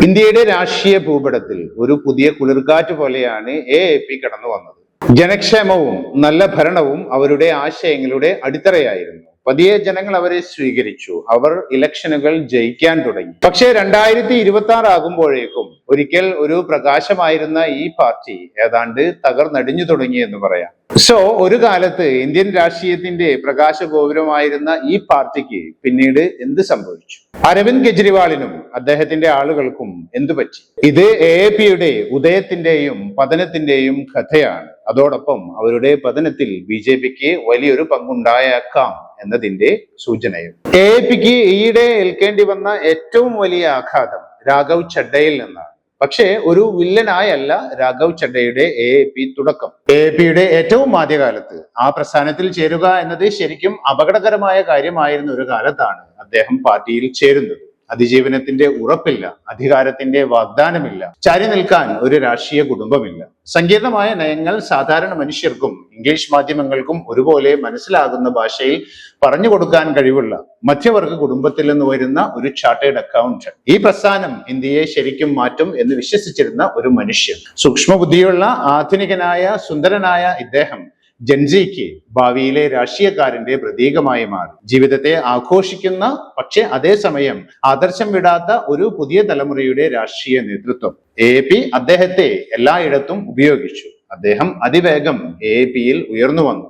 ഇന്ത്യയുടെ രാഷ്ട്രീയ ഭൂപടത്തിൽ ഒരു പുതിയ കുളിർക്കാറ്റ് പോലെയാണ് AAP കടന്നു വന്നത്. ജനക്ഷേമവും നല്ല ഭരണവും അവരുടെ ആശയങ്ങളുടെ അടിത്തറയായിരുന്നു. പതിയെ ജനങ്ങൾ അവരെ സ്വീകരിച്ചു. അവർ ഇലക്ഷനുകൾ ജയിക്കാൻ തുടങ്ങി. പക്ഷേ 2026 ആകുമ്പോഴേക്കും ഒരിക്കൽ ഒരു പ്രകാശമായിരുന്ന ഈ പാർട്ടി ഏതാണ്ട് തകർന്നടിഞ്ഞു തുടങ്ങി എന്ന് പറയാം. ഒരു കാലത്ത് ഇന്ത്യൻ രാഷ്ട്രീയത്തിന്റെ പ്രകാശ ഗോപുരമായിരുന്ന ഈ പാർട്ടിക്ക് പിന്നീട് എന്ത് സംഭവിച്ചു? അരവിന്ദ് കെജ്രിവാളിനും അദ്ദേഹത്തിന്റെ ആളുകൾക്കും എന്തു പറ്റി? ഇത് AAPയുടെ ഉദയത്തിന്റെയും പതനത്തിന്റെയും കഥയാണ്. അതോടൊപ്പം അവരുടെ പതനത്തിൽ BJPക്ക് വലിയൊരു പങ്കുണ്ടായേക്കാം എന്നതിന്റെ സൂചനയും. AAPക്ക് ഈയിടെ ഏൽക്കേണ്ടി വന്ന ഏറ്റവും വലിയ ആഘാതം രാഘവ് ചഡ്ഡയിൽ നിന്നാണ്. പക്ഷേ ഒരു വില്ലനായല്ല രാഘവ് ചഡ്ഡയുടെ AAP തുടക്കം. AAPയുടെ ഏറ്റവും ആദ്യകാലത്ത് ആ പ്രസ്ഥാനത്തിൽ ചേരുക എന്നത് ശരിക്കും അപകടകരമായ കാര്യമായിരുന്ന ഒരു കാലത്താണ് അദ്ദേഹം പാർട്ടിയിൽ ചേരുന്നത്. അതിജീവനത്തിന്റെ ഉറപ്പില്ല, അധികാരത്തിന്റെ വാഗ്ദാനമില്ല, ചാരി നിൽക്കാൻ ഒരു രാഷ്ട്രീയ കുടുംബമില്ല. സങ്കീർണമായ നയങ്ങൾ സാധാരണ മനുഷ്യർക്കും ഇംഗ്ലീഷ് മാധ്യമങ്ങൾക്കും ഒരുപോലെ മനസ്സിലാകുന്ന ഭാഷയിൽ പറഞ്ഞു കൊടുക്കാൻ കഴിവുള്ള മധ്യവർഗ കുടുംബത്തിൽ നിന്ന് വരുന്ന ഒരു ചാർട്ടേഡ് അക്കൗണ്ടന്റ്. ഈ പ്രസ്ഥാനം ഇന്ത്യയെ ശരിക്കും മാറ്റും എന്ന് വിശ്വസിച്ചിരുന്ന ഒരു മനുഷ്യൻ. സൂക്ഷ്മബുദ്ധിയുള്ള ആധുനികനായ സുന്ദരനായ ഇദ്ദേഹം ജൻസിക്ക് ഭാവിയിലെ രാഷ്ട്രീയക്കാരന്റെ പ്രതീകമായി മാറി. ജീവിതത്തെ ആഘോഷിക്കുന്ന പക്ഷെ അതേസമയം ആദർശം വിടാത്ത ഒരു പുതിയ തലമുറയുടെ രാഷ്ട്രീയ നേതൃത്വം. AAP അദ്ദേഹത്തെ എല്ലായിടത്തും ഉപയോഗിച്ചു. അദ്ദേഹം അതിവേഗം AAPയിൽ ഉയർന്നു വന്നു.